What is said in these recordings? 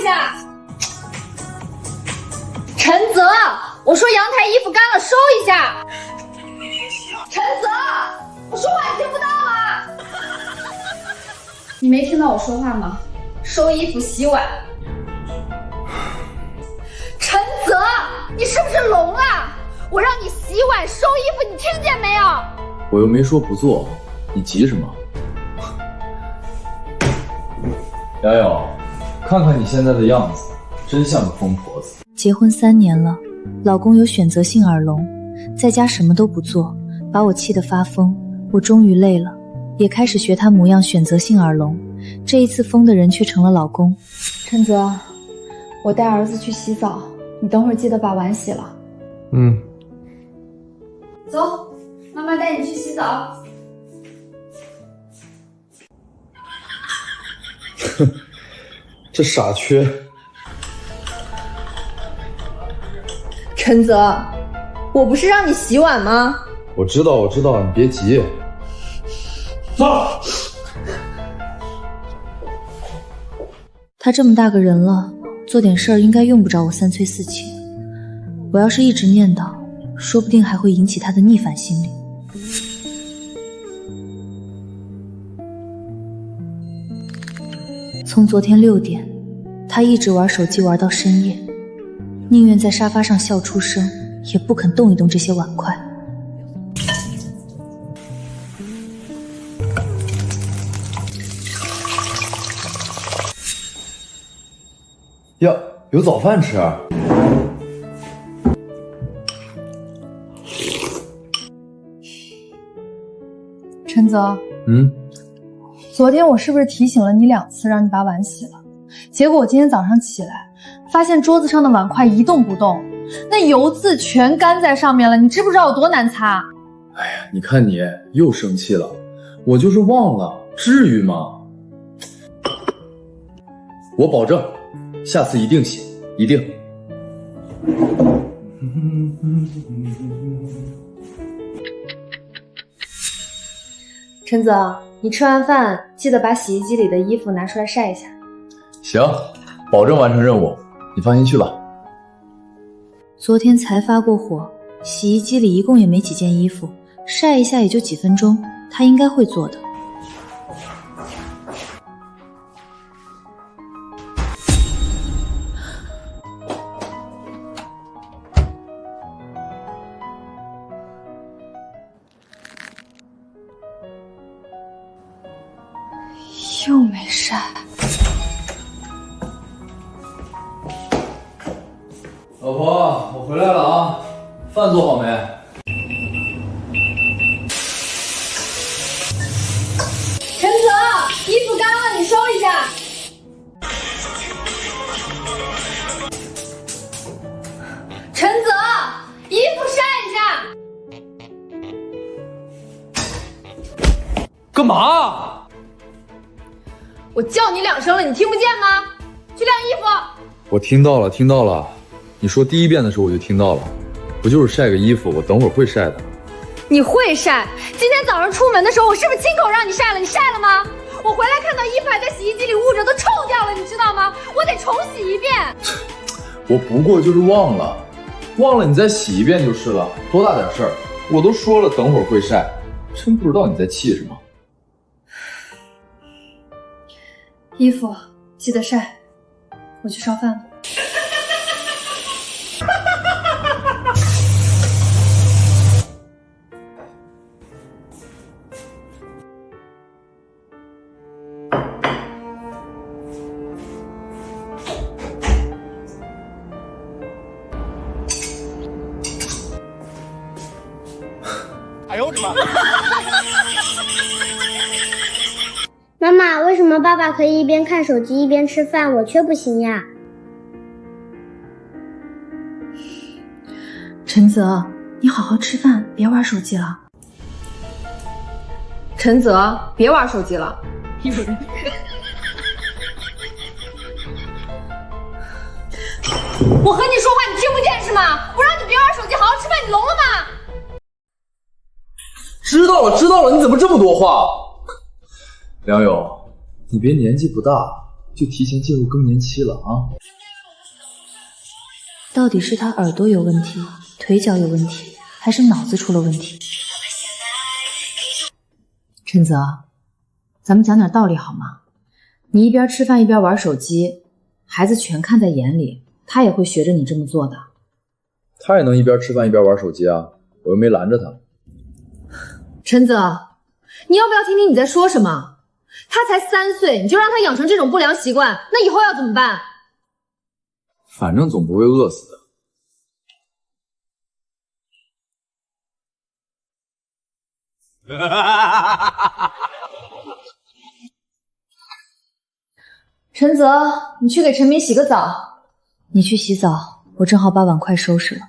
下。陈泽，我说阳台衣服干了，收一下。陈泽，我说话你听不到啊？你没听到我说话吗？收衣服、洗碗。陈泽，你是不是聋了？我让你洗碗、收衣服，你听见没有？我又没说不做，你急什么？瑶瑶，看看你现在的样子，真像个疯婆子。结婚3年了，老公有选择性耳聋，在家什么都不做，把我气得发疯。我终于累了，也开始学他模样选择性耳聋。这一次疯的人却成了老公。陈泽，我带儿子去洗澡，你等会儿记得把碗洗了。走，妈妈带你去洗澡。哼，这傻缺。陈泽，我不是让你洗碗吗？我知道，你别急。走。他这么大个人了，做点事儿应该用不着我3催4请。我要是一直念叨，说不定还会引起他的逆反心理。从昨天6点，他一直玩手机玩到深夜，宁愿在沙发上笑出声，也不肯动一动这些碗筷。呀，有早饭吃。陈泽，昨天我是不是提醒了你2次，让你把碗洗了？结果我今天早上起来，发现桌子上的碗筷一动不动，那油渍全干在上面了，你知不知道有多难擦？哎呀，你看你又生气了，我就是忘了，至于吗？我保证，下次一定洗，一定。陈泽，你吃完饭记得把洗衣机里的衣服拿出来晒一下。行，保证完成任务，你放心去吧。昨天才发过火，洗衣机里一共也没几件衣服，晒一下也就几分钟，他应该会做的。又没晒。老婆，我回来了啊，饭做好没？陈泽，衣服干了，你收一下。陈泽，衣服晒一下。干嘛？我叫你2声了，你听不见吗？去晾衣服。我听到了。你说第1遍的时候我就听到了，不就是晒个衣服，我等会儿会晒的。你会晒？今天早上出门的时候，我是不是亲口让你晒了？你晒了吗？我回来看到衣服还在洗衣机里捂着，都臭掉了，你知道吗？我得重洗一遍。我不过就是忘了你再洗一遍就是了，多大点事儿？我都说了等会儿会晒，真不知道你在气什么。衣服记得晒，我去烧饭了。哎呦我的妈！妈妈，为什么爸爸可以一边看手机一边吃饭，我却不行呀？陈泽，你好好吃饭，别玩手机了。陈泽，别玩手机了。我和你说话你听不见是吗？我让你别玩手机，好好吃饭，你聋了吗？知道了，你怎么这么多话？梁勇，你别年纪不大，就提前进入更年期了啊？到底是他耳朵有问题，腿脚有问题，还是脑子出了问题？陈泽，咱们讲点道理好吗？你一边吃饭一边玩手机，孩子全看在眼里，他也会学着你这么做的。他也能一边吃饭一边玩手机啊，我又没拦着他。陈泽，你要不要听听你在说什么？他才3岁，你就让他养成这种不良习惯，那以后要怎么办？反正总不会饿死的。陈泽，你去给陈明洗个澡。你去洗澡，我正好把碗筷收拾了。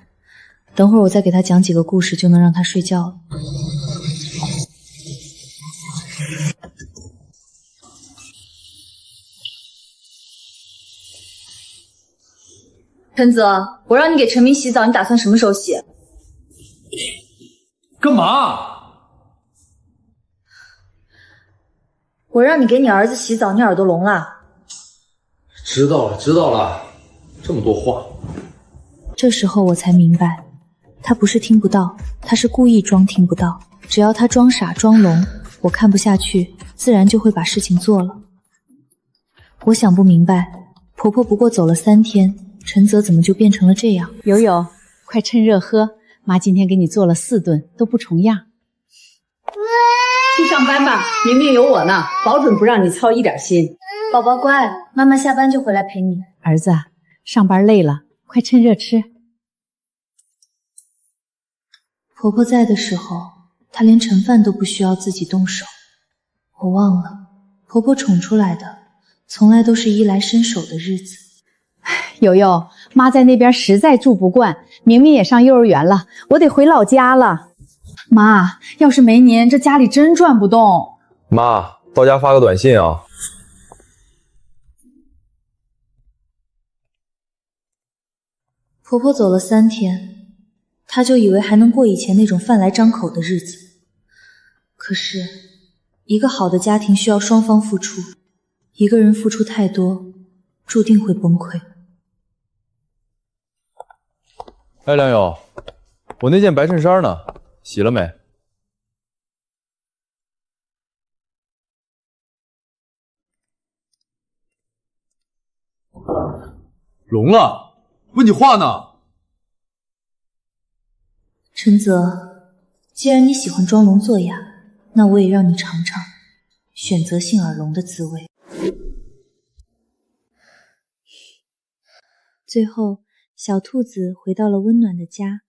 等会儿我再给他讲几个故事，就能让他睡觉了。陈泽，我让你给陈明洗澡，你打算什么时候洗？干嘛？我让你给你儿子洗澡，你耳朵聋了？知道了，知道了，这么多话。这时候我才明白，他不是听不到，他是故意装听不到。只要他装傻装聋，我看不下去，自然就会把事情做了。我想不明白，婆婆不过走了3天，陈泽怎么就变成了这样？悠悠，快趁热喝，妈今天给你做了4顿，都不重样。去上班吧，明明有我呢，保准不让你操一点心。宝宝乖，妈妈下班就回来陪你。儿子，上班累了，快趁热吃。婆婆在的时候，她连盛饭都不需要自己动手。我忘了，婆婆宠出来的，从来都是衣来伸手的日子。悠悠，妈在那边实在住不惯，明明也上幼儿园了，我得回老家了。妈，要是没您，这家里真转不动。妈，到家发个短信啊。婆婆走了3天，她就以为还能过以前那种饭来张口的日子。可是，一个好的家庭需要双方付出，一个人付出太多，注定会崩溃。哎，梁友，我那件白衬衫呢？洗了没？聋了？问你话呢？陈泽，既然你喜欢装聋作哑，那我也让你尝尝选择性耳聋的滋味。最后，小兔子回到了温暖的家，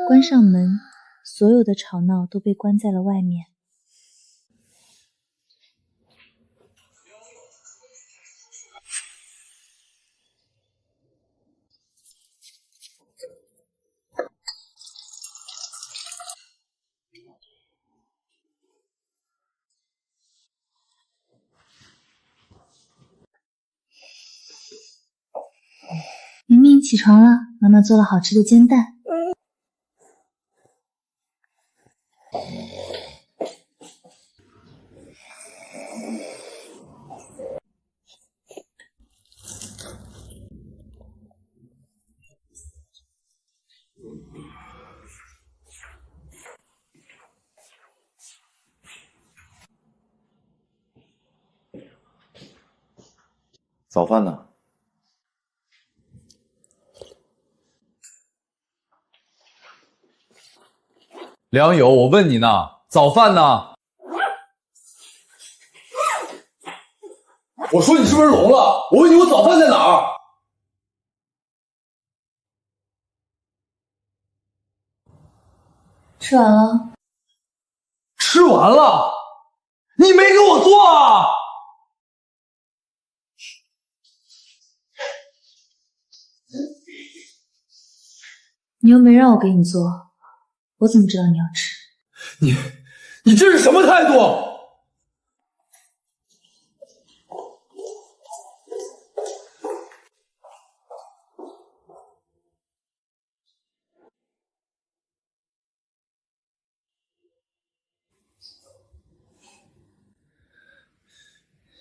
关上门，所有的吵闹都被关在了外面。明明起床了，妈妈做了好吃的煎蛋。早饭呢？梁友，我问你呢，早饭呢？我说你是不是聋了？我问你，我早饭在哪儿？吃完了。吃完了？你没给我做啊？你又没让我给你做，我怎么知道你要吃？你这是什么态度？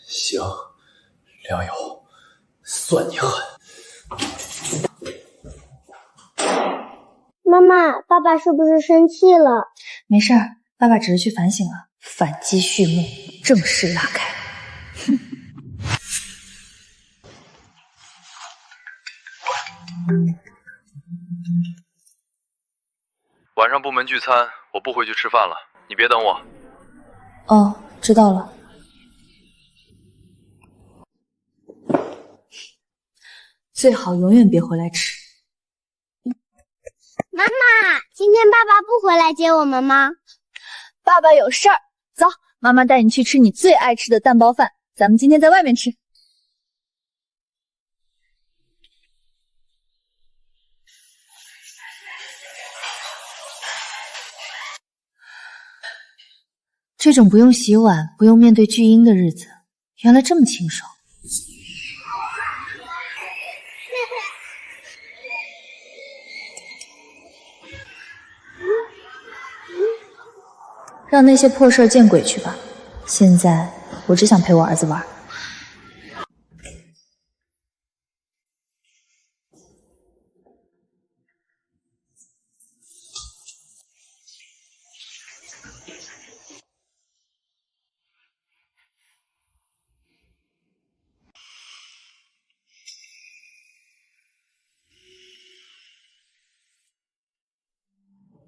行，梁友，算你狠。妈妈，爸爸是不是生气了？没事儿，爸爸只是去反省了。反击序幕，正式拉开。晚上部门聚餐，我不回去吃饭了，你别等我。哦，知道了。最好永远别回来吃。妈妈，今天爸爸不回来接我们吗？爸爸有事儿，走，妈妈带你去吃你最爱吃的蛋包饭，咱们今天在外面吃。这种不用洗碗、不用面对巨婴的日子，原来这么清爽。让那些破事儿见鬼去吧！现在我只想陪我儿子玩。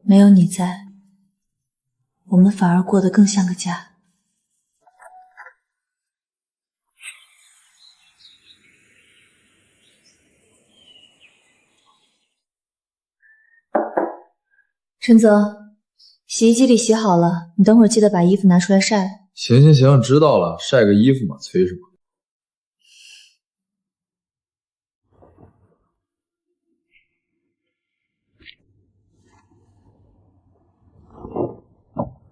没有你在，我们反而过得更像个家。陈泽，洗衣机里洗好了，你等会儿记得把衣服拿出来晒。行行行，知道了，晒个衣服嘛，催什么？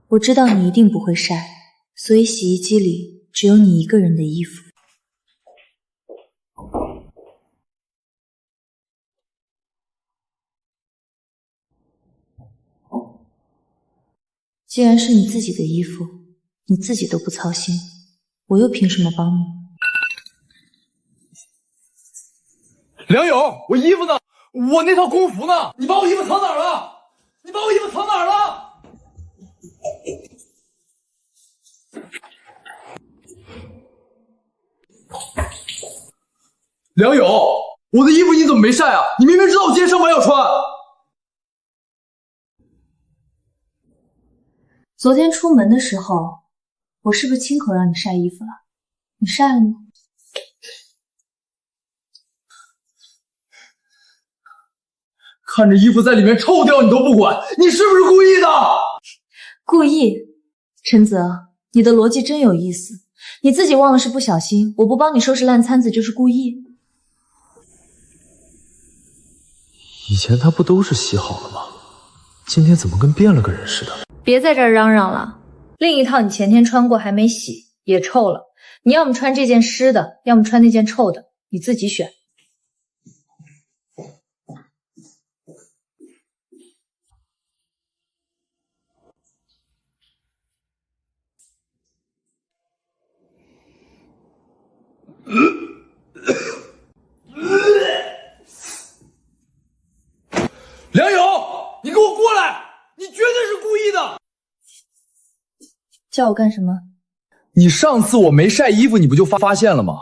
我知道你一定不会晒，所以洗衣机里只有你一个人的衣服。既然是你自己的衣服，你自己都不操心，我又凭什么帮你？梁勇，我衣服呢？我那套工服呢？你把我衣服藏哪儿了？你把我衣服藏哪儿了？梁勇，我的衣服你怎么没晒啊？你明明知道我今天上班要穿。昨天出门的时候，我是不是亲口让你晒衣服了？你晒了吗？看着衣服在里面臭掉你都不管，你是不是故意的？故意？陈泽，你的逻辑真有意思。你自己忘了是不小心，我不帮你收拾烂摊子就是故意。以前他不都是洗好了吗？今天怎么跟变了个人似的？别在这儿嚷嚷了，另一套你前天穿过还没洗，也臭了。你要么穿这件湿的，要么穿那件臭的，你自己选。梁勇，你给我过来！你绝对是故意的！叫我干什么？你上次我没晒衣服，你不就发现了吗？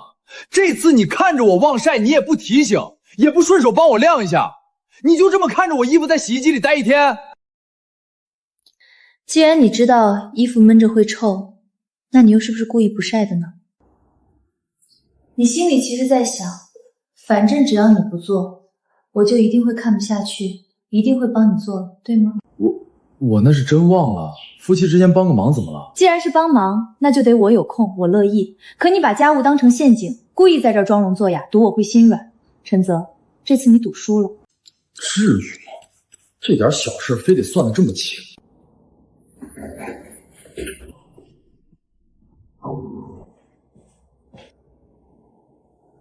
这次你看着我忘晒，你也不提醒，也不顺手帮我晾一下，你就这么看着我衣服在洗衣机里待一天？既然你知道衣服闷着会臭，那你又是不是故意不晒的呢？你心里其实在想，反正只要你不做，我就一定会看不下去，一定会帮你做，对吗？我那是真忘了，夫妻之间帮个忙怎么了？既然是帮忙，那就得我有空，我乐意。可你把家务当成陷阱，故意在这儿装聋作哑，赌我会心软。陈泽，这次你赌输了。至于吗？这点小事非得算得这么清？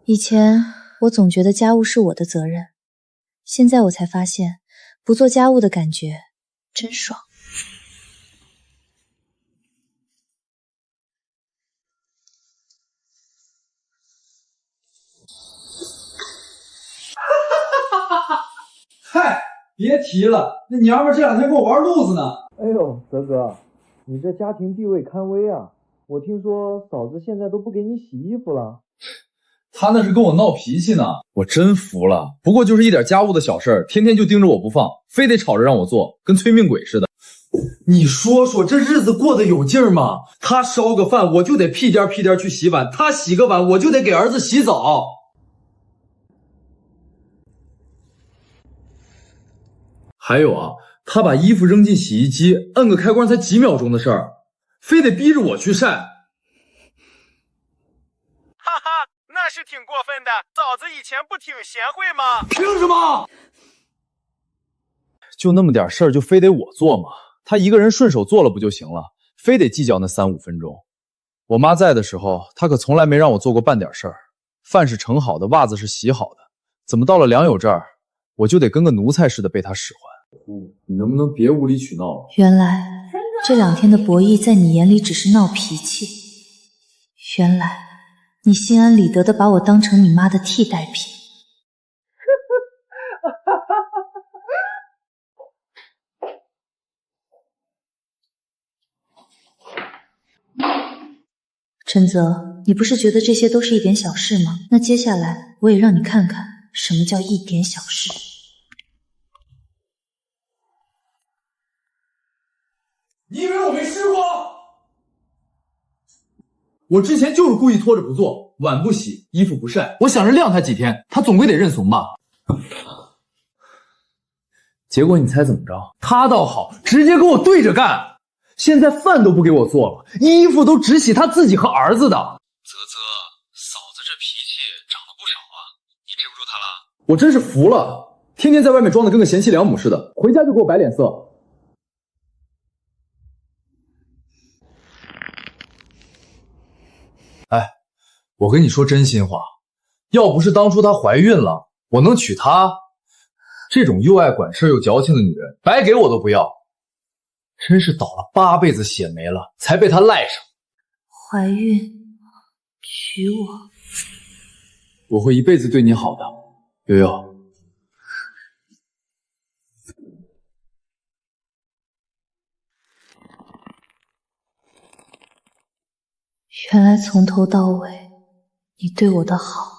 以前我总觉得家务是我的责任，现在我才发现，不做家务的感觉真爽。嗨，别提了，那娘们这两天跟我玩路子呢。哎呦，泽哥，你这家庭地位堪危啊！我听说嫂子现在都不给你洗衣服了。他那是跟我闹脾气呢，我真服了。不过就是一点家务的小事儿，天天就盯着我不放，非得吵着让我做，跟催命鬼似的。你说说这日子过得有劲儿吗？他烧个饭，我就得屁颠屁颠去洗碗；他洗个碗，我就得给儿子洗澡。还有啊，他把衣服扔进洗衣机，摁个开关才几秒钟的事儿，非得逼着我去晒。哈哈，那是挺过分的。嫂子以前不挺贤惠吗？凭什么？就那么点事儿，就非得我做吗？他一个人顺手做了不就行了？非得计较那3、5分钟。我妈在的时候，她可从来没让我做过半点事儿。饭是盛好的，袜子是洗好的，怎么到了梁友这儿，我就得跟个奴才似的被他使唤？你能不能别无理取闹了？原来这2天的博弈在你眼里只是闹脾气，原来你心安理得的把我当成你妈的替代品。陈泽，你不是觉得这些都是一点小事吗？那接下来我也让你看看什么叫一点小事。你以为我没试过？我之前就是故意拖着不做，碗不洗，衣服不晒，我想着晾他几天，他总归得认怂吧。结果你猜怎么着？他倒好，直接跟我对着干。现在饭都不给我做了，衣服都只洗他自己和儿子的。泽泽，嫂子这脾气长了不少啊，你治不住她了？我真是服了，天天在外面装的跟个贤妻良母似的，回家就给我摆脸色。哎，我跟你说真心话，要不是当初她怀孕了，我能娶她？这种又爱管事又矫情的女人，白给我都不要。真是倒了8辈子血霉了，才被她赖上。怀孕，娶我，我会一辈子对你好的，悠悠。原来从头到尾，你对我的好，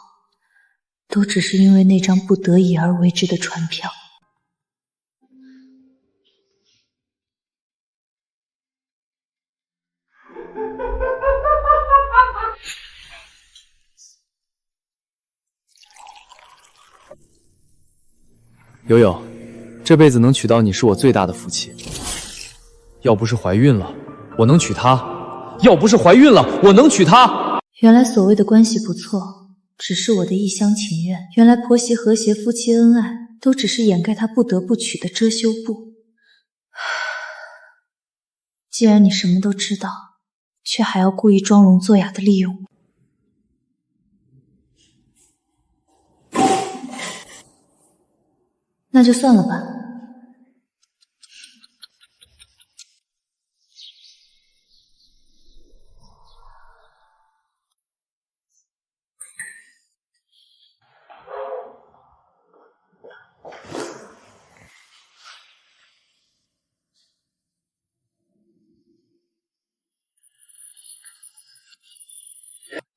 都只是因为那张不得已而为之的船票。悠悠，这辈子能娶到你是我最大的福气。要不是怀孕了，我能娶她；要不是怀孕了，我能娶她。原来所谓的关系不错，只是我的一厢情愿。原来婆媳和谐、夫妻恩爱，都只是掩盖他不得不娶的遮羞布。既然你什么都知道，却还要故意装聋作哑的利用我，那就算了吧。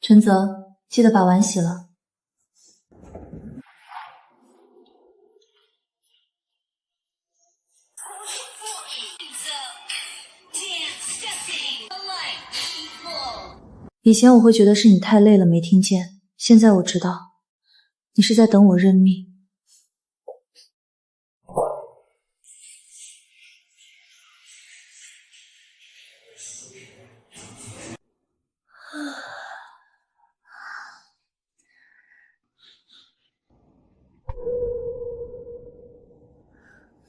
陈泽，记得把碗洗了。以前我会觉得是你太累了没听见，现在我知道，你是在等我认命。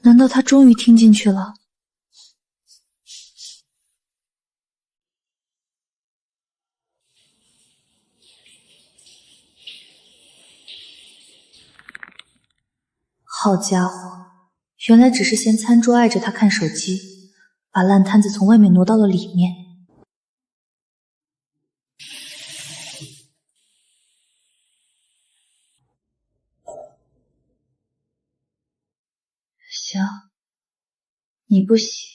难道他终于听进去了？好家伙，原来只是嫌餐桌碍着他看手机，把烂摊子从外面挪到了里面。行，你不洗，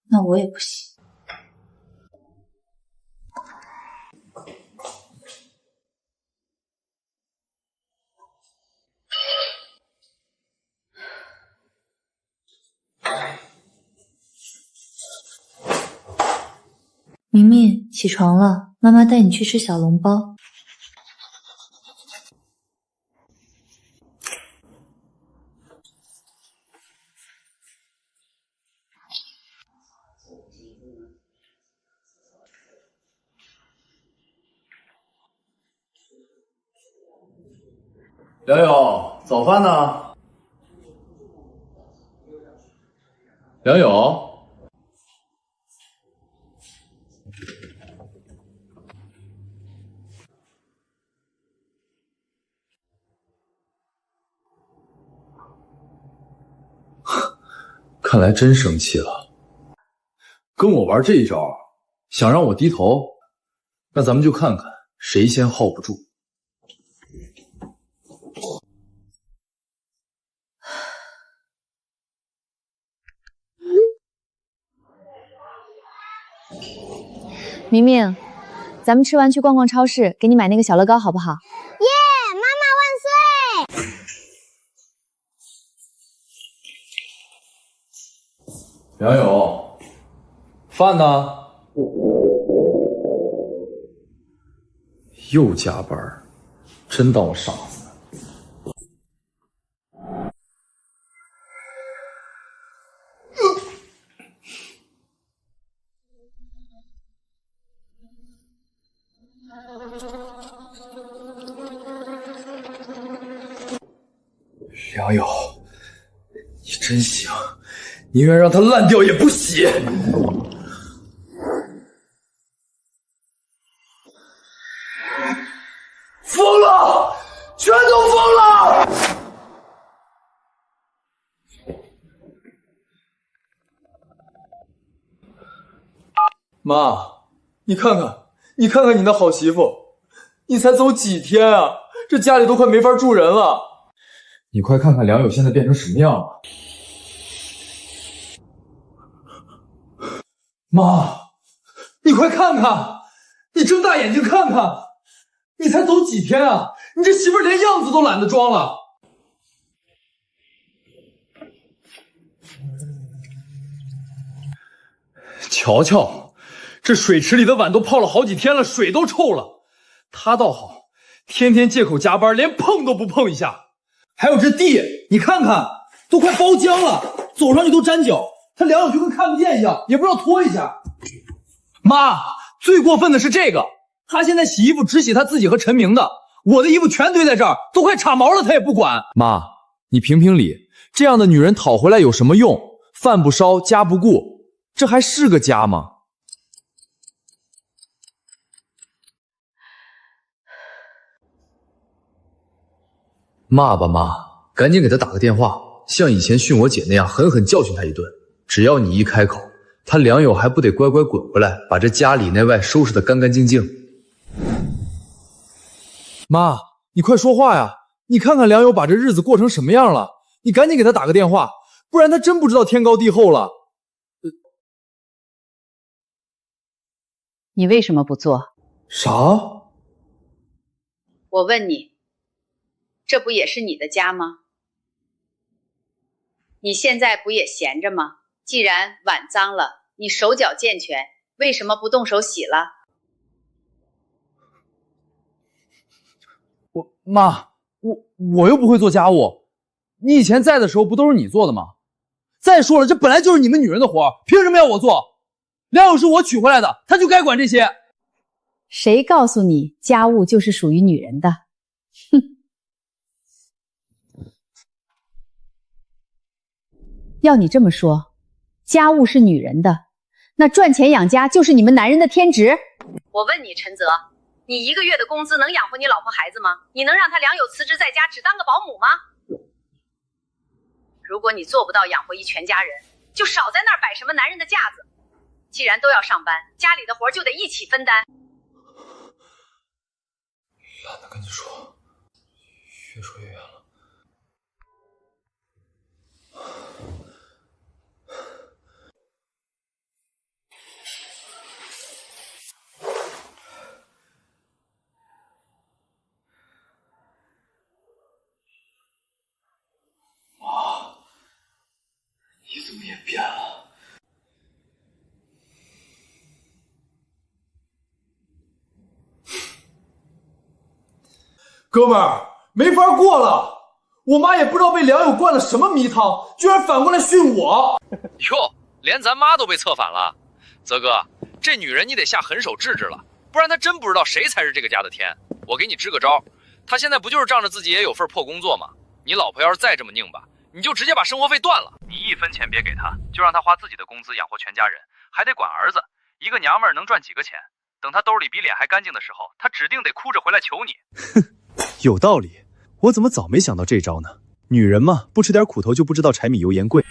那我也不洗。明明，起床了，妈妈带你去吃小笼包。梁友，早饭呢？梁友。看来真生气了，跟我玩这一招，想让我低头，那咱们就看看谁先 hold 不住。明明，咱们吃完去逛逛超市，给你买那个小乐高好不好？耶！妈妈万岁！梁友，饭呢？又加班，真当我傻子呢。梁友，你真行，宁愿让它烂掉也不洗。疯了，全都疯了！妈，你看看你那好媳妇，你才走几天啊，这家里都快没法住人了。你快看看梁友现在变成什么样了。妈，你快看看，你睁大眼睛看看，你才走几天啊，你这媳妇连样子都懒得装了。瞧瞧，这水池里的碗都泡了好几天了，水都臭了。他倒好，天天借口加班，连碰都不碰一下。还有这地，你看看，都快包浆了，走上去都沾脚。他梁友就跟看不见一样，也不知道拖一下。妈，最过分的是这个，他现在洗衣服只洗他自己和陈明的，我的衣服全堆在这儿，都快插毛了，他也不管。妈，你评评理，这样的女人讨回来有什么用？饭不烧，家不顾，这还是个家吗？骂吧骂，赶紧给他打个电话，像以前训我姐那样狠狠教训他一顿。只要你一开口，他梁友还不得乖乖滚回来，把这家里内外收拾得干干净净。妈，你快说话呀！你看看梁友把这日子过成什么样了，你赶紧给他打个电话，不然他真不知道天高地厚了。你为什么不做？啥？我问你，这不也是你的家吗？你现在不也闲着吗？既然碗脏了，你手脚健全，为什么不动手洗了？妈，我又不会做家务，你以前在的时候不都是你做的吗？再说了，这本来就是你们女人的活，凭什么要我做？梁友是我娶回来的，他就该管这些。谁告诉你家务就是属于女人的？哼！要你这么说，家务是女人的，那赚钱养家就是你们男人的天职。我问你，陈泽，你1个月的工资能养活你老婆孩子吗？你能让他梁友辞职在家只当个保姆吗？如果你做不到养活一全家人，就少在那儿摆什么男人的架子。既然都要上班，家里的活就得一起分担。懒得跟你说，越说越远了。哥们儿，没法过了。我妈也不知道被梁友灌了什么迷汤，居然反过来训我。哟，连咱妈都被策反了。泽哥，这女人你得下狠手治治了，不然她真不知道谁才是这个家的天。我给你支个招，她现在不就是仗着自己也有份破工作吗？你老婆要是再这么拧巴，你就直接把生活费断了。你1分钱别给她，就让她花自己的工资养活全家人，还得管儿子。一个娘们儿能赚几个钱？等她兜里比脸还干净的时候，她指定得哭着回来求你。哼，有道理，我怎么早没想到这招呢？女人嘛，不吃点苦头就不知道柴米油盐贵。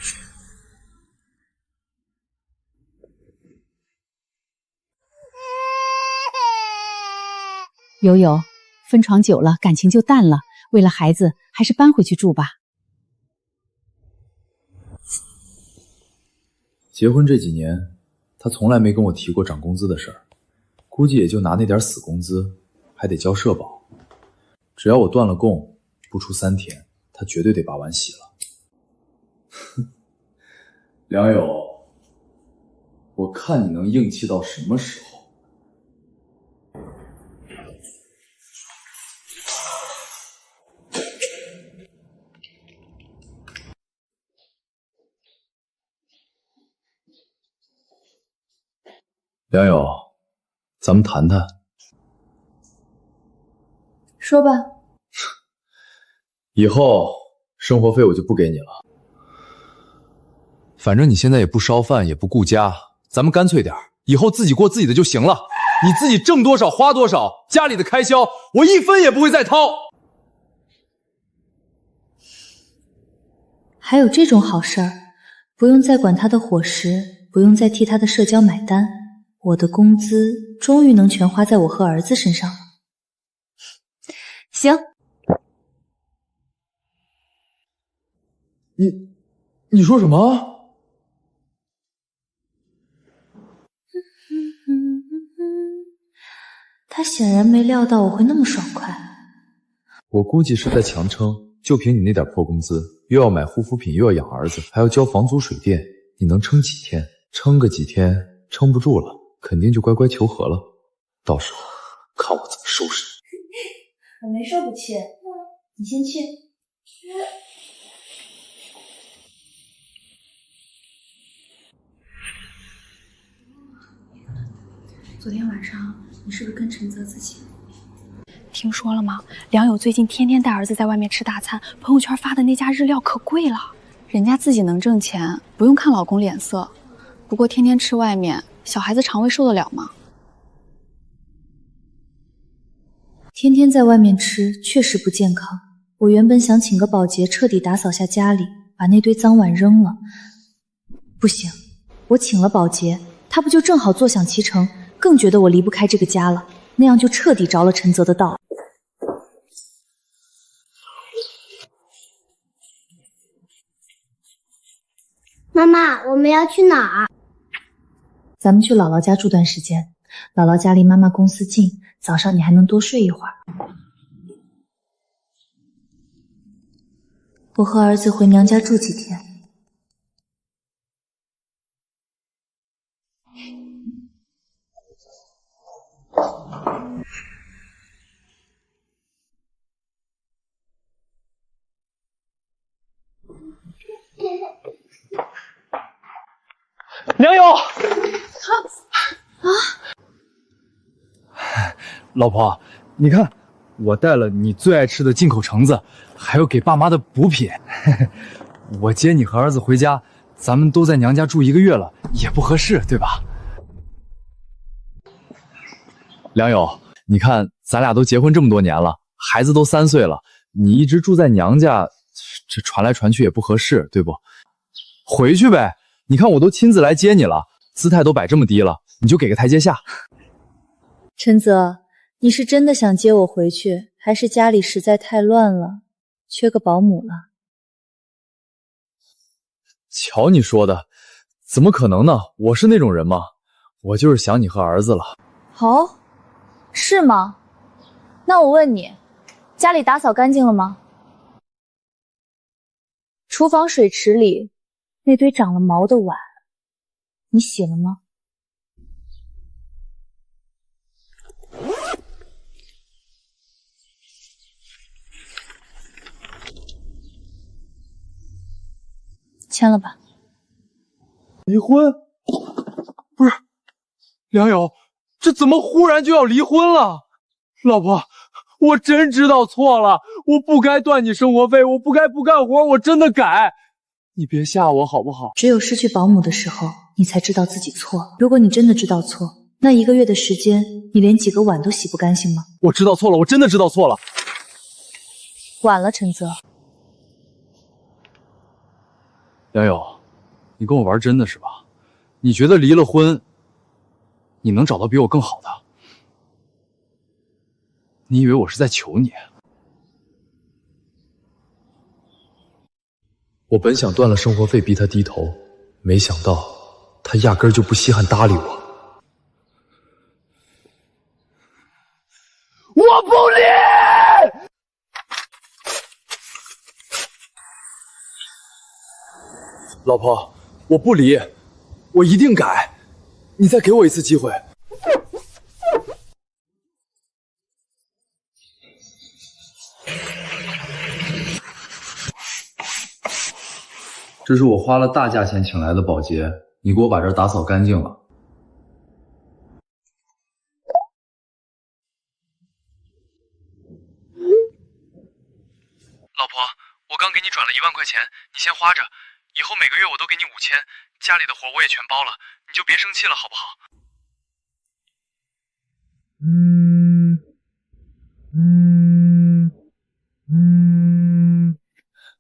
友友，分床久了，感情就淡了。为了孩子，还是搬回去住吧。结婚这几年，他从来没跟我提过涨工资的事儿，估计也就拿那点死工资，还得交社保。只要我断了供，不出3天，他绝对得把碗洗了。哼，梁友，我看你能硬气到什么时候？梁友，咱们谈谈。说吧。以后生活费我就不给你了，反正你现在也不烧饭，也不顾家，咱们干脆点，以后自己过自己的就行了。你自己挣多少花多少，家里的开销我1分也不会再掏。还有这种好事儿，不用再管他的伙食，不用再替他的社交买单。我的工资终于能全花在我和儿子身上了。行。你说什么？他显然没料到我会那么爽快。我估计是在强撑，就凭你那点破工资，又要买护肤品，又要养儿子，还要交房租水电，你能撑几天？撑个几天，撑不住了，肯定就乖乖求和了。到时候看我怎么收拾你。我没说不去，你先去。昨天晚上你是不是跟陈泽自己？听说了吗？梁友最近天天带儿子在外面吃大餐，朋友圈发的那家日料可贵了。人家自己能挣钱，不用看老公脸色。不过天天吃外面，小孩子肠胃受得了吗？天天在外面吃确实不健康。我原本想请个保洁彻底打扫下家里，把那堆脏碗扔了。不行，我请了保洁，他不就正好坐享其成，更觉得我离不开这个家了，那样就彻底着了陈泽的道。妈妈，我们要去哪儿？咱们去姥姥家住段时间，姥姥家离妈妈公司近，早上你还能多睡一会儿。我和儿子回娘家住几天。梁友，老婆，你看，我带了你最爱吃的进口橙子，还有给爸妈的补品。我接你和儿子回家，咱们都在娘家住1个月了，也不合适，对吧？梁友，你看咱俩都结婚这么多年了，孩子都3岁了，你一直住在娘家，这传来传去也不合适，对不？回去呗。你看我都亲自来接你了，姿态都摆这么低了，你就给个台阶下。陈泽，你是真的想接我回去，还是家里实在太乱了，缺个保姆了？瞧你说的，怎么可能呢？我是那种人吗？我就是想你和儿子了。哦，是吗？那我问你，家里打扫干净了吗？厨房水池里那堆长了毛的碗，你洗了吗？签了吧。离婚？不是，梁友，这怎么忽然就要离婚了？老婆，我真知道错了，我不该断你生活费，我不该不干活，我真的改。你别吓我好不好？只有失去保姆的时候，你才知道自己错了。如果你真的知道错，那1个月的时间，你连几个碗都洗不干净吗？我知道错了，我真的知道错了。晚了，陈泽。梁友，你跟我玩真的是吧？你觉得离了婚，你能找到比我更好的？你以为我是在求你？我本想断了生活费逼他低头，没想到他压根儿就不稀罕搭理我。我不离！老婆，我不离，我一定改。你再给我一次机会。这是我花了大价钱请来的保洁，你给我把这儿打扫干净了。老婆，我刚给你转了1万块钱，你先花着，以后每个月我都给你5000，家里的活我也全包了，你就别生气了，好不好？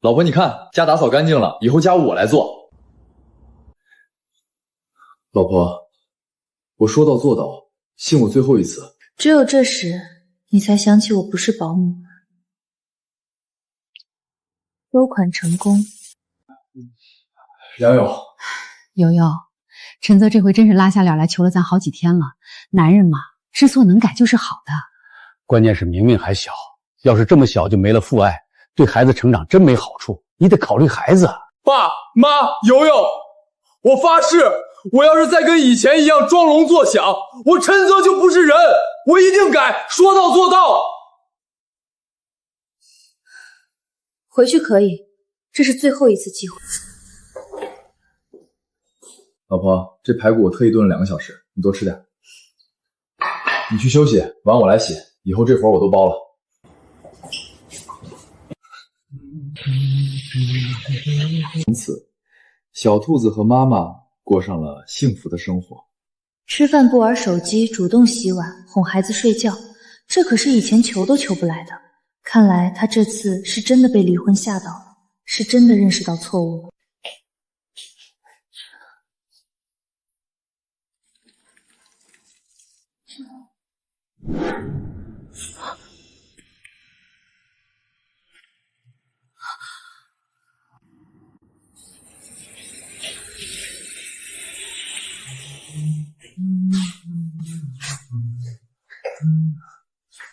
老婆，你看家打扫干净了，以后家务我来做。老婆，我说到做到，信我最后一次。只有这时，你才想起我不是保姆。收款成功。梁友，悠悠，陈泽这回真是拉下脸来求了咱好几天了。男人嘛，知错能改就是好的。关键是明明还小，要是这么小就没了父爱，对孩子成长真没好处。你得考虑孩子。爸妈，悠悠，我发誓，我要是再跟以前一样装聋作响，我陈泽就不是人，我一定改，说到做到。回去可以，这是最后一次机会。老婆，这排骨我特意炖了2个小时，你多吃点。你去休息，碗我来洗，以后这活我都包了。从此，小兔子和妈妈过上了幸福的生活。吃饭不玩手机，主动洗碗，哄孩子睡觉，这可是以前求都求不来的。看来他这次是真的被离婚吓到了，是真的认识到错误了。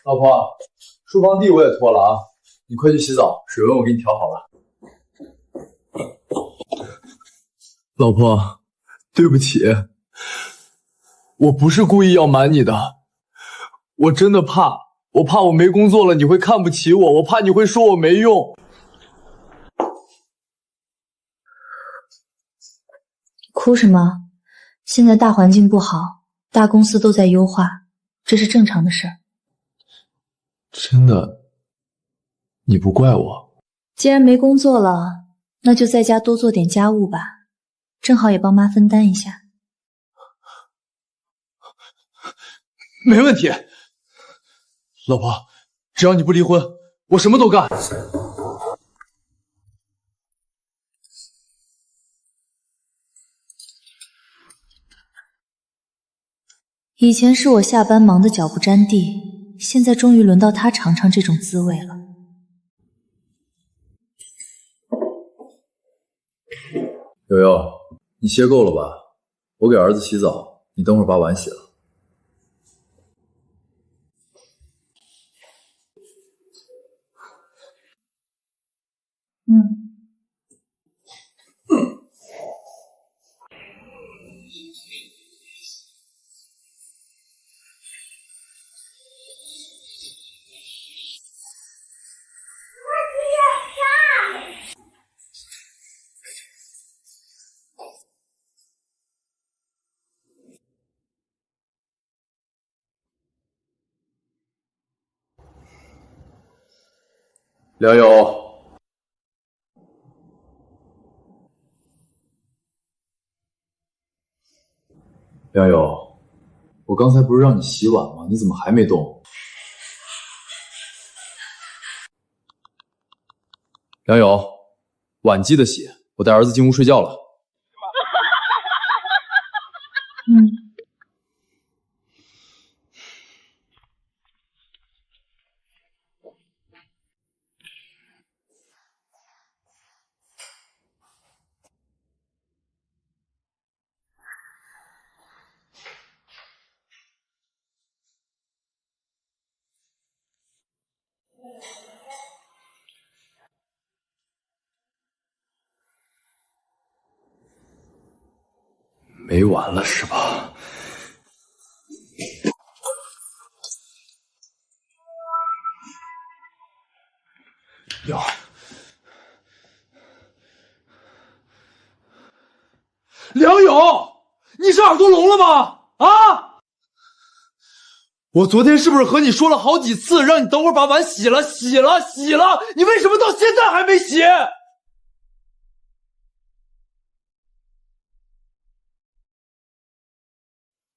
老婆，书房地我也拖了啊，你快去洗澡，水温我给你调好了。老婆，对不起，我不是故意要瞒你的，我真的怕，我怕我没工作了你会看不起我，我怕你会说我没用。哭什么？现在大环境不好，大公司都在优化，这是正常的事儿。真的，你不怪我？既然没工作了，那就在家多做点家务吧，正好也帮妈分担一下。没问题，老婆，只要你不离婚，我什么都干。以前是我下班忙得脚不沾地，现在终于轮到他尝尝这种滋味了。悠悠，你歇够了吧？我给儿子洗澡，你等会儿把碗洗了。梁友，梁友，我刚才不是让你洗碗吗？你怎么还没动？梁友，碗记得洗，我带儿子进屋睡觉了。没完了是吧？有，梁勇，你是耳朵聋了吗？啊！我昨天是不是和你说了好几次，让你等会儿把碗洗了？你为什么到现在还没洗？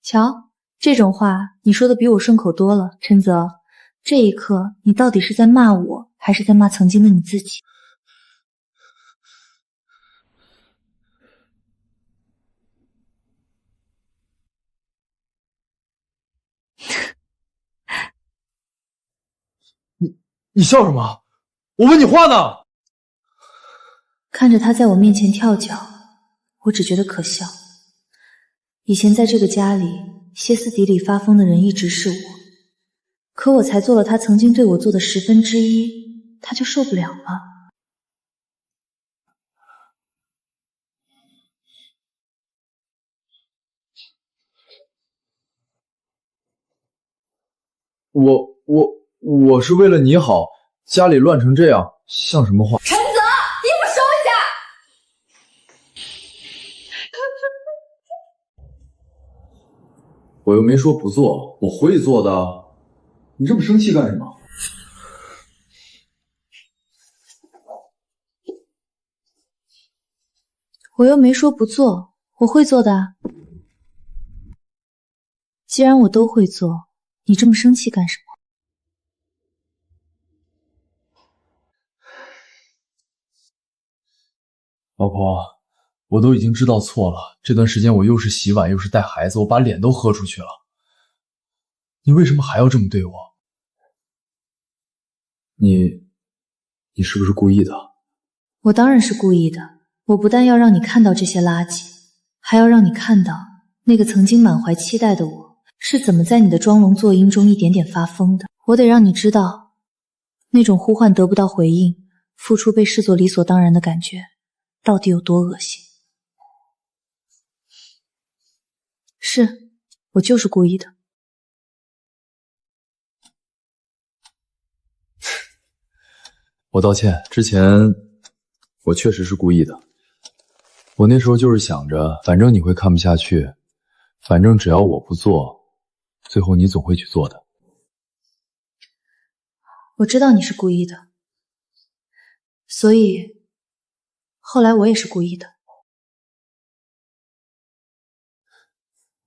瞧，这种话你说的比我顺口多了，陈泽。这一刻，你到底是在骂我，还是在骂曾经的你自己？你笑什么？我问你话呢。看着他在我面前跳脚，我只觉得可笑。以前在这个家里，歇斯底里发疯的人一直是我，可我才做了他曾经对我做的1/10，他就受不了了。我是为了你好，家里乱成这样，像什么话？陈泽，衣服收一下。我又没说不做，我会做的。你这么生气干什么？我又没说不做，我会做的。既然我都会做，你这么生气干什么？老婆，我都已经知道错了。这段时间我又是洗碗又是带孩子，我把脸都喝出去了。你为什么还要这么对我？你是不是故意的？我当然是故意的。我不但要让你看到这些垃圾，还要让你看到那个曾经满怀期待的我是怎么在你的装聋作音中一点点发疯的。我得让你知道，那种呼唤得不到回应，付出被视作理所当然的感觉到底有多恶心。是，我就是故意的。我道歉，之前我确实是故意的。我那时候就是想着，反正你会看不下去，反正只要我不做，最后你总会去做的。我知道你是故意的，所以后来我也是故意的。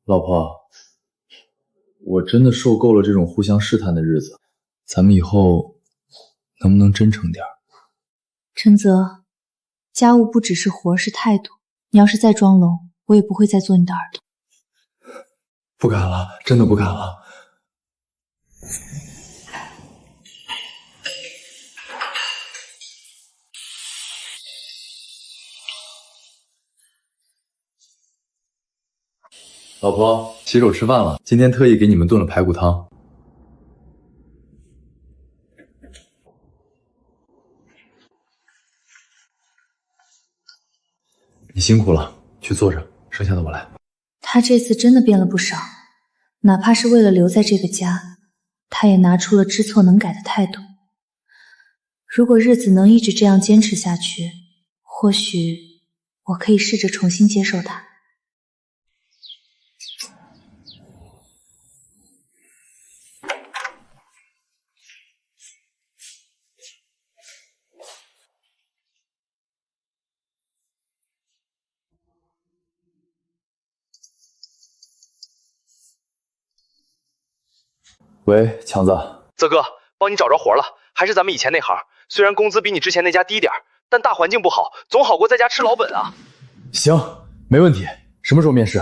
老婆，我真的受够了这种互相试探的日子，咱们以后能不能真诚点？陈泽，家务不只是活，是态度。你要是再装聋，我也不会再做你的耳朵。不敢了，真的不敢了。老婆，洗手吃饭了，今天特意给你们炖了排骨汤。你辛苦了，去坐着，剩下的我来。他这次真的变了不少，哪怕是为了留在这个家，他也拿出了知错能改的态度。如果日子能一直这样坚持下去，或许我可以试着重新接受他。喂，强子，泽哥，帮你找着活了，还是咱们以前那行。虽然工资比你之前那家低点，但大环境不好，总好过在家吃老本啊。行，没问题。什么时候面试？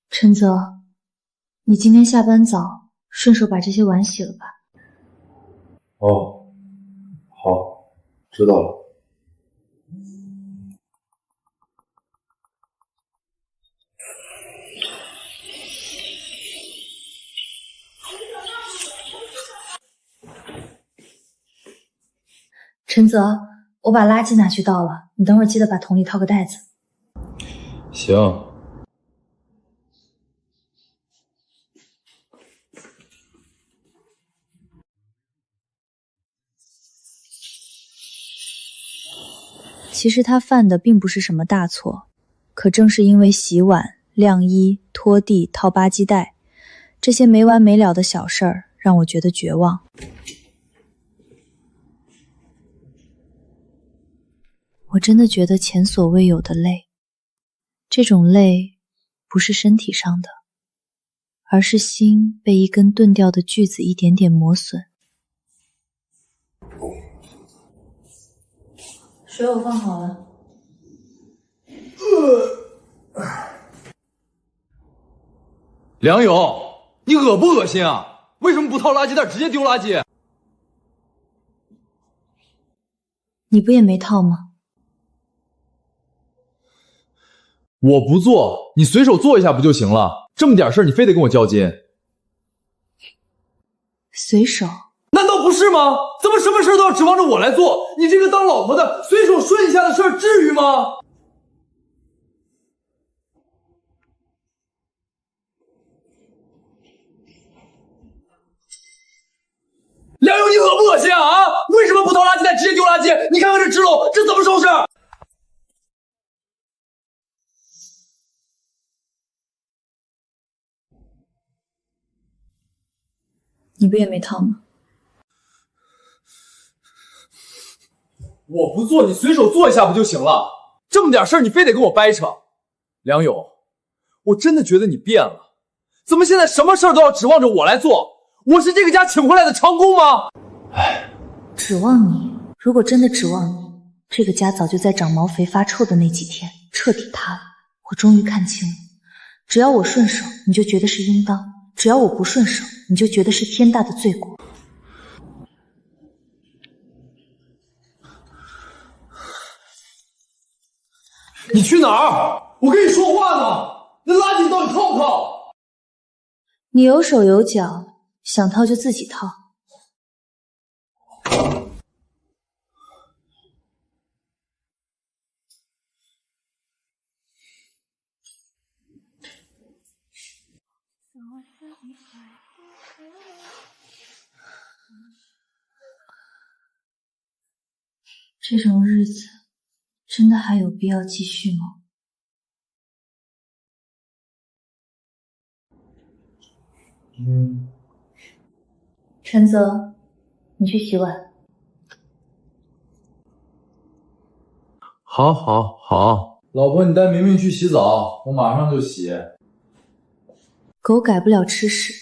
陈泽，你今天下班早，顺手把这些碗洗了吧。哦，好，知道了。陈泽，我把垃圾拿去倒了，你等会儿记得把桶里套个袋子。行。其实他犯的并不是什么大错，可正是因为洗碗、晾衣、拖地、套吧唧带，这些没完没了的小事儿，让我觉得绝望。我真的觉得前所未有的累，这种累不是身体上的，而是心被一根钝掉的锯子一点点磨损。水我放好了。梁勇，你恶不恶心啊？为什么不套垃圾袋直接丢垃圾？你不也没套吗？我不做，你随手做一下不就行了？这么点事儿你非得跟我较劲？随手？难道不是吗？怎么什么事都要指望着我来做？你这个当老婆的随手顺一下的事儿，至于吗？梁勇，你恶不恶心啊？为什么不掏垃圾袋直接丢垃圾？你看看这纸篓，这怎么收拾？你不也没套吗？我不做，你随手做一下不就行了？这么点事儿你非得跟我掰扯？梁勇，我真的觉得你变了，怎么现在什么事儿都要指望着我来做？我是这个家请回来的长工吗？唉，指望你？如果真的指望你，这个家早就在长毛肥发臭的那几天彻底塌了。我终于看清了，只要我顺手，你就觉得是应当；只要我不顺手，你就觉得是天大的罪过。你去哪儿？我跟你说话呢！那垃圾你到底套不套？你有手有脚，想套就自己套。这种日子真的还有必要继续吗？陈泽，你去洗碗。好，好，好。老婆，你带明明去洗澡，我马上就洗。狗改不了吃屎，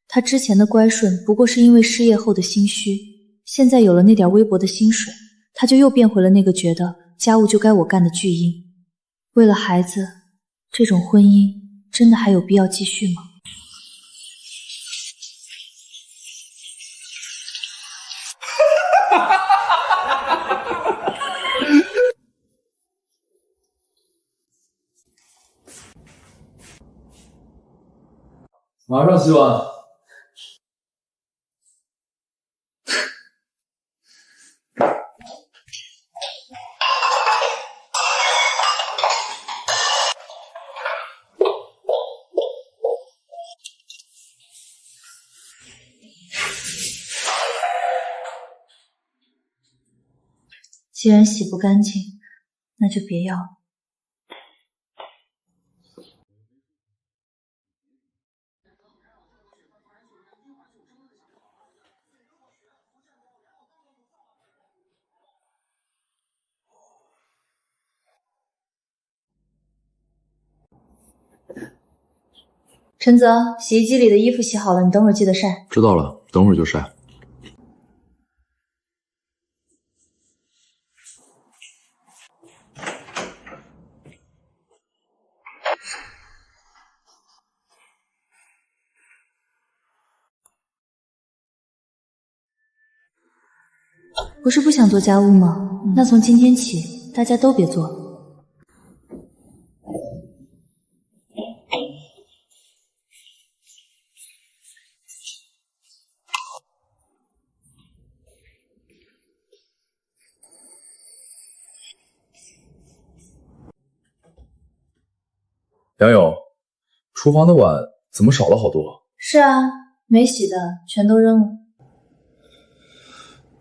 他之前的乖顺不过是因为失业后的心虚，现在有了那点微薄的薪水，他就又变回了那个觉得家务就该我干的巨婴。为了孩子，这种婚姻真的还有必要继续吗？马上洗碗。既然洗不干净，那就别要了。陈泽，洗衣机里的衣服洗好了，你等会儿记得晒。知道了，等会儿就晒。不是不想做家务吗？那从今天起，大家都别做了。梁勇，厨房的碗怎么少了好多？是啊，没洗的全都扔了。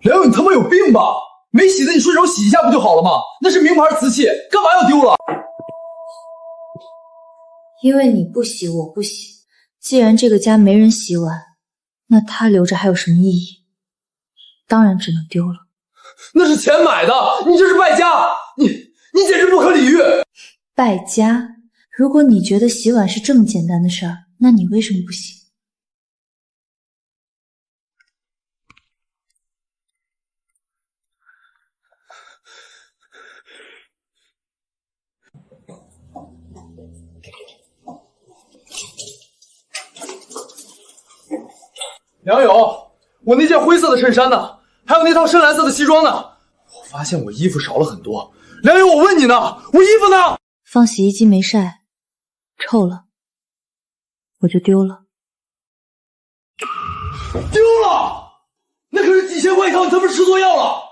梁勇，你他妈有病吧？没洗的你顺手洗一下不就好了吗？那是名牌瓷器，干嘛要丢了？因为你不洗，我不洗。既然这个家没人洗碗，那它留着还有什么意义？当然只能丢了。那是钱买的，你这是败家！你简直不可理喻！败家？如果你觉得洗碗是这么简单的事儿，那你为什么不洗？梁勇，我那件灰色的衬衫呢？还有那套深蓝色的西装呢？我发现我衣服少了很多。梁勇，我问你呢，我衣服呢？放洗衣机没晒，臭了，我就丢了。丢了？那可是几千块一套，你他妈吃错药了！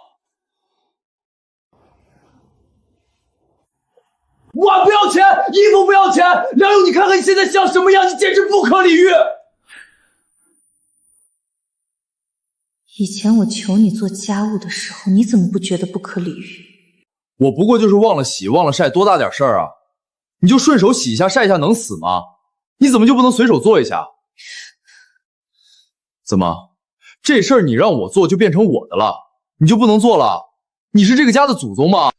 碗不要钱，衣服不要钱，梁勇，你看看你现在像什么样，你简直不可理喻！以前我求你做家务的时候，你怎么不觉得不可理喻？我不过就是忘了洗，忘了晒，多大点事儿啊？你就顺手洗一下，晒一下，能死吗？你怎么就不能随手做一下？怎么，这事儿你让我做就变成我的了，你就不能做了？你是这个家的祖宗吗？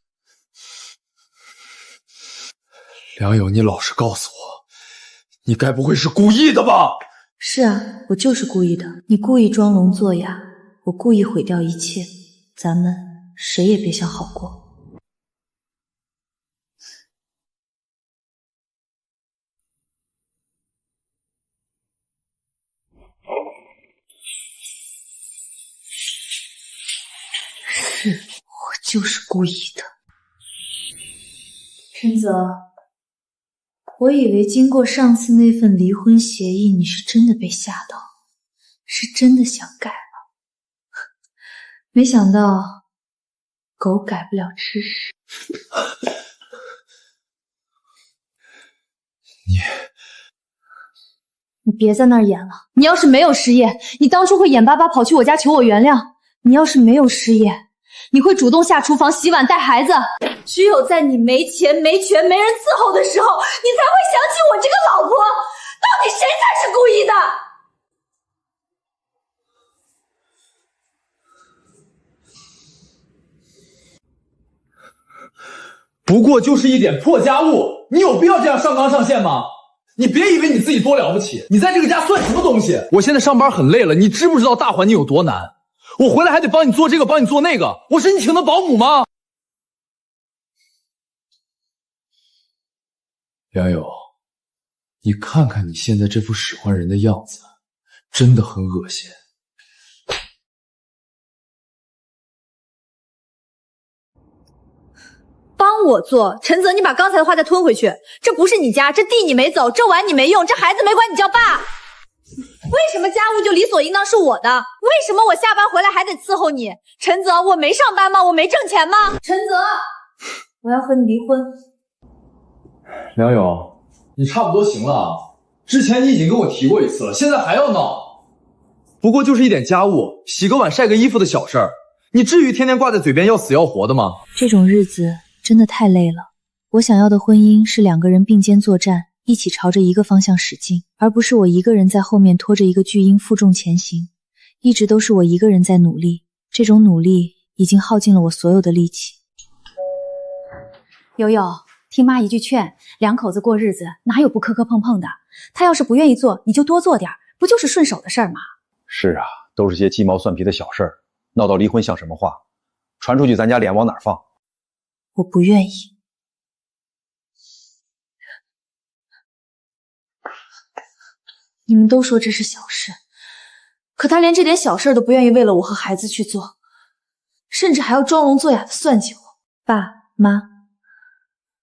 梁勇，你老实告诉我，你该不会是故意的吧？是啊，我就是故意的。你故意装聋作哑，我故意毁掉一切，咱们谁也别想好过。是，我就是故意的。陈泽，我以为经过上次那份离婚协议，你是真的被吓到，是真的想改了。没想到，狗改不了吃屎。你别在那儿演了。你要是没有失业，你当初会眼巴巴跑去我家求我原谅。你要是没有失业，你会主动下厨房洗碗带孩子。只有在你没钱、没权、没人伺候的时候，你才会想起我这个老婆。到底谁才是故意的？不过就是一点破家务，你有必要这样上纲上线吗？你别以为你自己多了不起，你在这个家算什么东西？我现在上班很累了，你知不知道大环境有多难？我回来还得帮你做这个，帮你做那个，我是你请的保姆吗？梁勇，你看看你现在这副使唤人的样子，真的很恶心。帮我做，陈泽，你把刚才的话再吞回去。这不是你家，这地你没走，这碗你没用，这孩子没管你叫爸。为什么家务就理所应当是我的？为什么我下班回来还得伺候你？陈泽，我没上班吗？我没挣钱吗？陈泽，我要和你离婚。梁勇，你差不多行了。之前你已经跟我提过一次了，现在还要闹。不过就是一点家务，洗个碗、晒个衣服的小事儿，你至于天天挂在嘴边要死要活的吗？这种日子真的太累了。我想要的婚姻是两个人并肩作战，一起朝着一个方向使劲，而不是我一个人在后面拖着一个巨婴负重前行。一直都是我一个人在努力，这种努力已经耗尽了我所有的力气。悠悠，听妈一句劝，两口子过日子哪有不磕磕碰碰的？他要是不愿意做，你就多做点，不就是顺手的事儿吗？是啊，都是些鸡毛蒜皮的小事儿，闹到离婚像什么话？传出去咱家脸往哪儿放？我不愿意。你们都说这是小事，可他连这点小事都不愿意为了我和孩子去做，甚至还要装聋作哑的算计我。爸妈，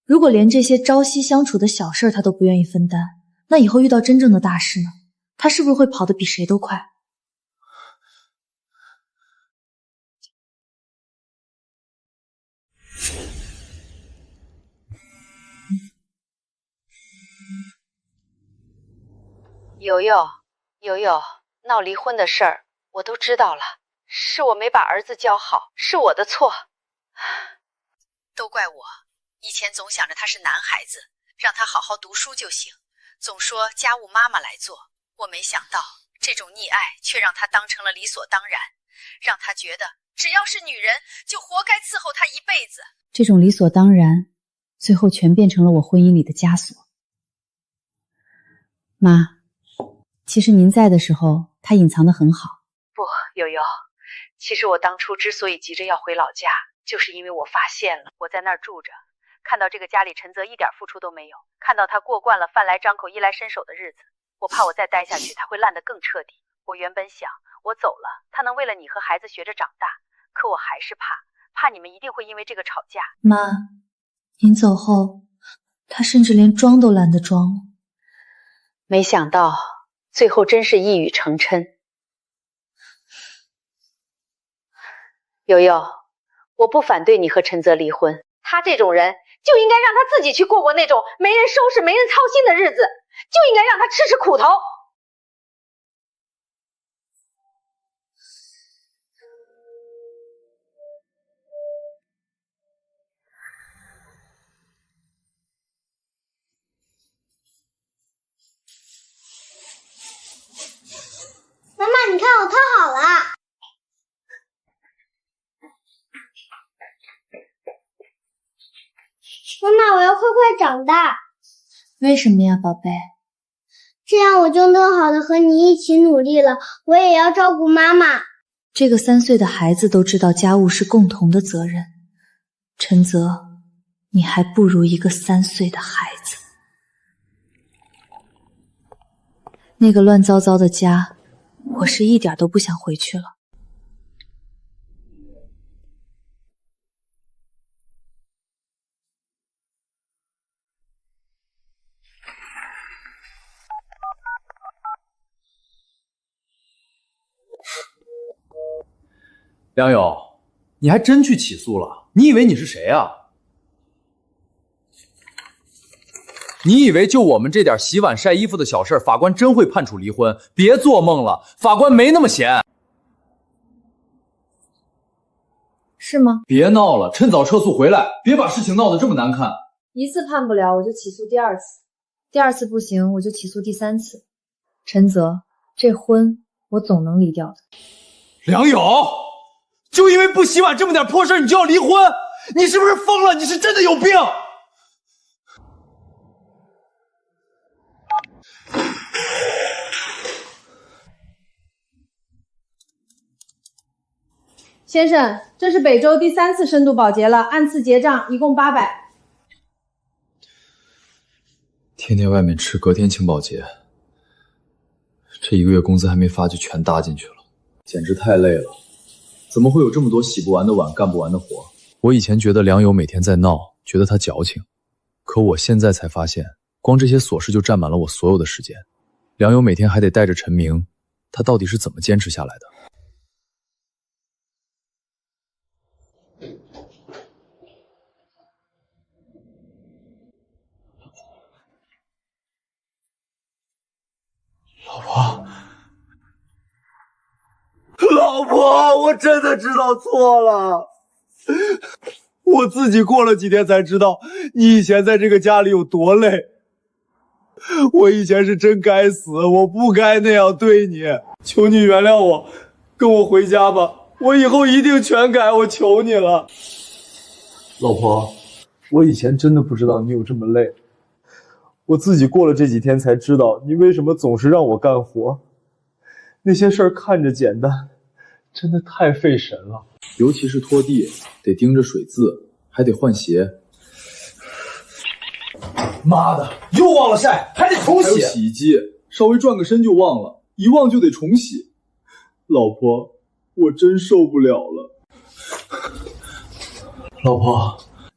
如果连这些朝夕相处的小事他都不愿意分担，那以后遇到真正的大事呢？他是不是会跑得比谁都快？悠悠，闹离婚的事儿我都知道了，是我没把儿子教好，是我的错，都怪我，以前总想着他是男孩子，让他好好读书就行，总说家务妈妈来做，我没想到这种溺爱却让他当成了理所当然，让他觉得只要是女人就活该伺候他一辈子。这种理所当然，最后全变成了我婚姻里的枷锁。妈，其实您在的时候，他隐藏得很好。不，悠悠，其实我当初之所以急着要回老家，就是因为我发现了，我在那儿住着，看到这个家里陈泽一点付出都没有，看到他过惯了饭来张口衣来伸手的日子，我怕我再待下去他会烂得更彻底。我原本想我走了他能为了你和孩子学着长大，可我还是怕你们一定会因为这个吵架。妈，您走后他甚至连装都懒得装了。没想到最后真是一语成谶。悠悠，我不反对你和陈泽离婚，他这种人就应该让他自己去过那种没人收拾没人操心的日子，就应该让他吃苦头。妈妈，你看我套好了。妈妈，我要快快长大。为什么呀，宝贝？这样我就能好的和你一起努力了，我也要照顾妈妈。这个3岁的孩子都知道家务是共同的责任，陈泽，你还不如一个3岁的孩子。那个乱糟糟的家，我是一点都不想回去了。梁友，你还真去起诉了？你以为你是谁啊？你以为就我们这点洗碗晒衣服的小事，法官真会判处离婚？别做梦了，法官没那么闲。是吗？别闹了，趁早撤诉回来，别把事情闹得这么难看。一次判不了，我就起诉第2次；第2次不行，我就起诉第3次。陈泽，这婚我总能离掉的。梁友，就因为不洗碗这么点破事你就要离婚？你是不是疯了？你是真的有病！先生，这是本周第3次深度保洁了，按次结账，一共800。天天外面吃，隔天请保洁，这1个月工资还没发就全搭进去了，简直太累了。怎么会有这么多洗不完的碗，干不完的活？我以前觉得梁友每天在闹，觉得他矫情，可我现在才发现，光这些琐事就占满了我所有的时间。梁友每天还得带着陈明，他到底是怎么坚持下来的？老婆，我真的知道错了。我自己过了几天才知道，你以前在这个家里有多累。我以前是真该死，我不该那样对你。求你原谅我，跟我回家吧，我以后一定全改，我求你了。老婆，我以前真的不知道你有这么累，我自己过了这几天才知道你为什么总是让我干活。那些事儿看着简单，真的太费神了。尤其是拖地，得盯着水渍，还得换鞋。妈的，又忘了晒，还得重洗。还有洗衣机，稍微转个身就忘了，一忘就得重洗。老婆，我真受不了了。老婆，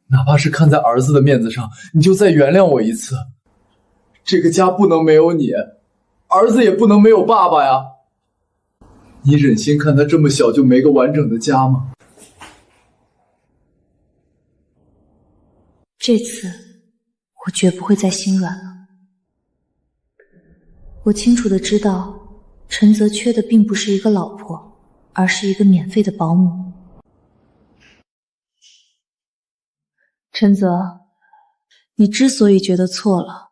哪怕是看在儿子的面子上，你就再原谅我一次。这个家不能没有你，儿子也不能没有爸爸呀。你忍心看他这么小就没个完整的家吗？这次我绝不会再心软了。我清楚地知道，陈泽缺的并不是一个老婆，而是一个免费的保姆。陈泽，你之所以觉得错了，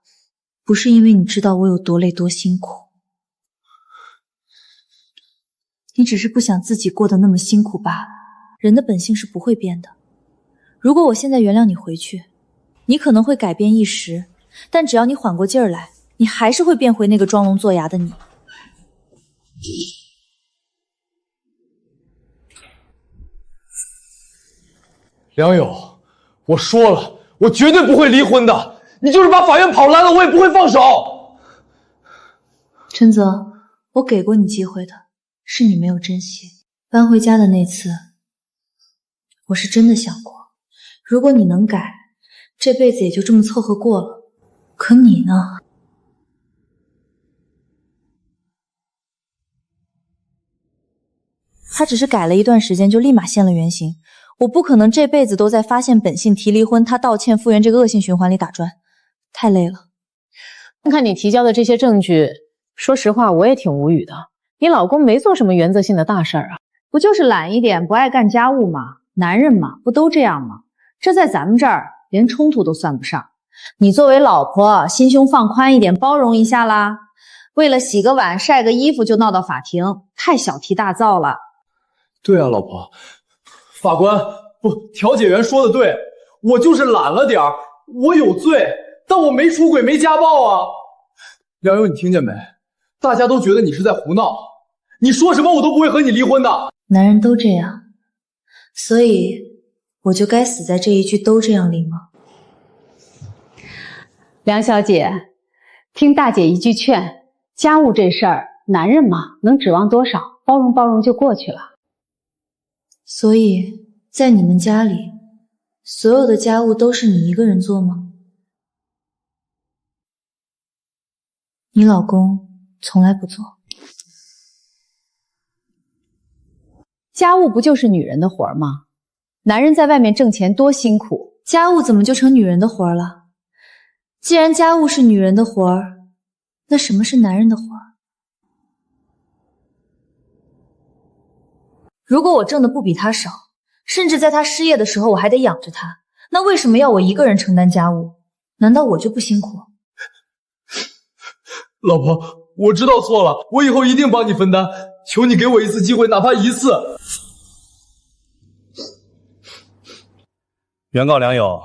不是因为你知道我有多累多辛苦，你只是不想自己过得那么辛苦罢了。人的本性是不会变的。如果我现在原谅你回去，你可能会改变一时，但只要你缓过劲儿来，你还是会变回那个装聋作哑的你。梁友，我说了，我绝对不会离婚的。你就是把法院跑烂了，我也不会放手。陈泽，我给过你机会的，是你没有珍惜。搬回家的那次，我是真的想过，如果你能改，这辈子也就这么凑合过了。可你呢？他只是改了一段时间就立马现了原形，我不可能这辈子都在发现本性、提离婚、他道歉、复原这个恶性循环里打转，太累了。看你提交的这些证据，说实话我也挺无语的。你老公没做什么原则性的大事儿啊，不就是懒一点，不爱干家务吗？男人嘛，不都这样吗？这在咱们这儿连冲突都算不上。你作为老婆，心胸放宽一点，包容一下啦。为了洗个碗、晒个衣服就闹到法庭，太小题大造了。对啊，老婆，法官不，调解员说的对，我就是懒了点儿，我有罪，但我没出轨，没家暴啊。梁友，你听见没？大家都觉得你是在胡闹，你说什么我都不会和你离婚的。男人都这样，所以我就该死在这一句都这样里吗？梁小姐，听大姐一句劝，家务这事儿，男人嘛，能指望多少？包容包容就过去了。所以在你们家里，所有的家务都是你一个人做吗？你老公从来不做。家务不就是女人的活儿吗？男人在外面挣钱多辛苦，家务怎么就成女人的活儿了？既然家务是女人的活儿，那什么是男人的活儿？如果我挣的不比他少，甚至在他失业的时候我还得养着他，那为什么要我一个人承担家务？难道我就不辛苦？老婆，我知道错了，我以后一定帮你分担，求你给我一次机会，哪怕一次。原告梁友，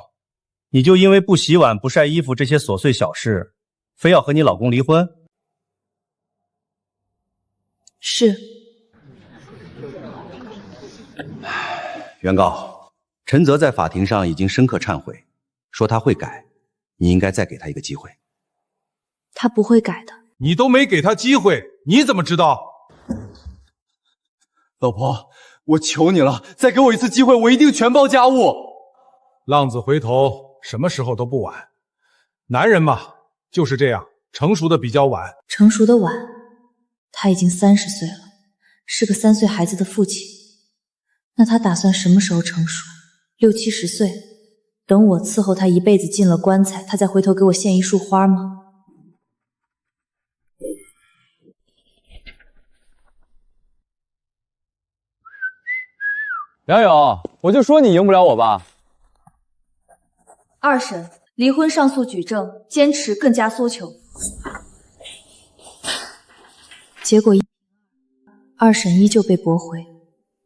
你就因为不洗碗、不晒衣服这些琐碎小事，非要和你老公离婚？是。原告陈泽在法庭上已经深刻忏悔，说他会改，你应该再给他一个机会。他不会改的。你都没给他机会，你怎么知道？老婆，我求你了，再给我一次机会，我一定全包家务。浪子回头，什么时候都不晚。男人嘛，就是这样，成熟的比较晚。成熟的晚，他已经30岁了，是个3岁孩子的父亲。那他打算什么时候成熟？60、70岁？等我伺候他一辈子进了棺材，他再回头给我献一束花吗？梁友，我就说你赢不了我吧。二审离婚上诉举证，坚持更加缩求。结果二审依旧被驳回，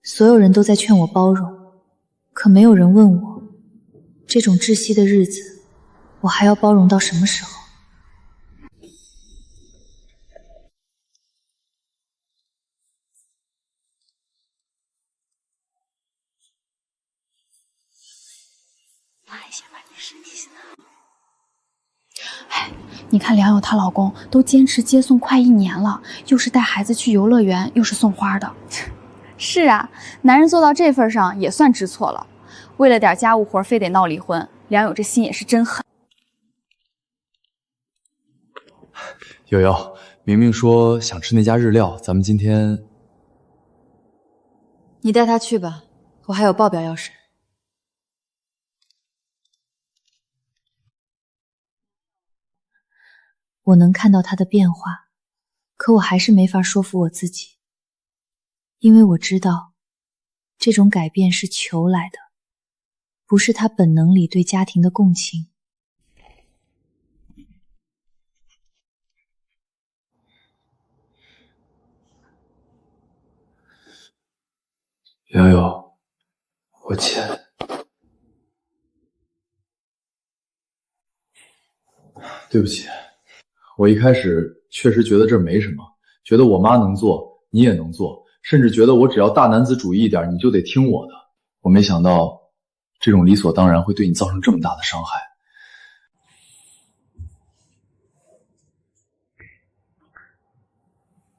所有人都在劝我包容，可没有人问我，这种窒息的日子，我还要包容到什么时候？你看梁友她老公都坚持接送快1年了，又是带孩子去游乐园，又是送花的。是啊，男人做到这份上也算知错了，为了点家务活非得闹离婚，梁友这心也是真狠。瑶瑶，明明说想吃那家日料，咱们今天……你带他去吧，我还有报表要审。我能看到他的变化，可我还是没法说服我自己，因为我知道，这种改变是求来的，不是他本能里对家庭的共情。瑶瑶，我欠。对不起，我一开始确实觉得这没什么，觉得我妈能做，你也能做，甚至觉得我只要大男子主义一点，你就得听我的。我没想到，这种理所当然会对你造成这么大的伤害。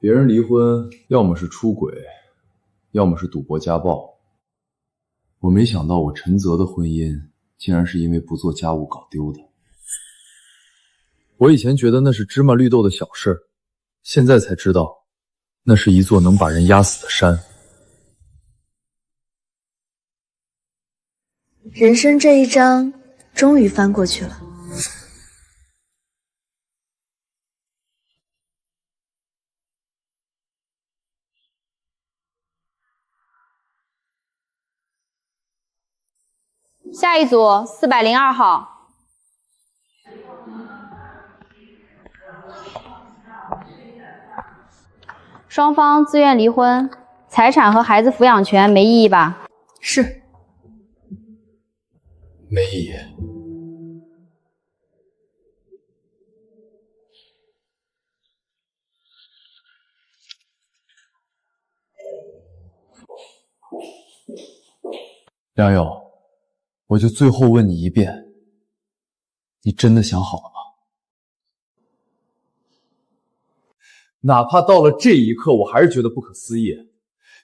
别人离婚，要么是出轨，要么是赌博家暴。我没想到我陈泽的婚姻竟然是因为不做家务搞丢的。我以前觉得那是芝麻绿豆的小事，现在才知道，那是一座能把人压死的山。人生这一章终于翻过去了。下一组402号。双方自愿离婚，财产和孩子抚养权没异议吧？是。没异议。梁友，我就最后问你一遍，你真的想好了吗？哪怕到了这一刻，我还是觉得不可思议。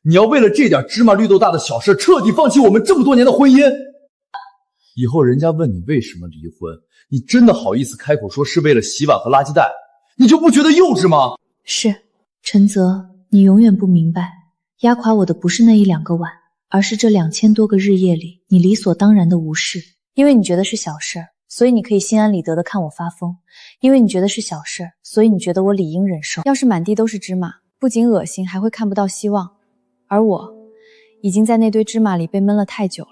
你要为了这点芝麻绿豆大的小事，彻底放弃我们这么多年的婚姻？以后人家问你为什么离婚，你真的好意思开口说是为了洗碗和垃圾袋？你就不觉得幼稚吗？是，陈泽，你永远不明白，压垮我的不是那1、2个碗，而是这2000多个日夜里，你理所当然的无视。因为你觉得是小事，所以你可以心安理得的看我发疯。因为你觉得是小事，所以你觉得我理应忍受。要是满地都是芝麻，不仅恶心，还会看不到希望。而我，已经在那堆芝麻里被闷了太久了。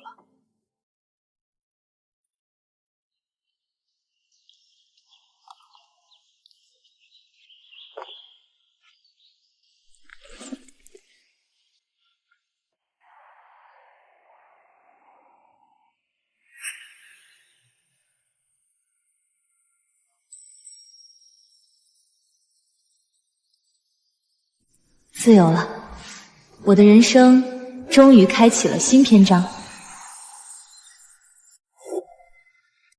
自由了，我的人生终于开启了新篇章。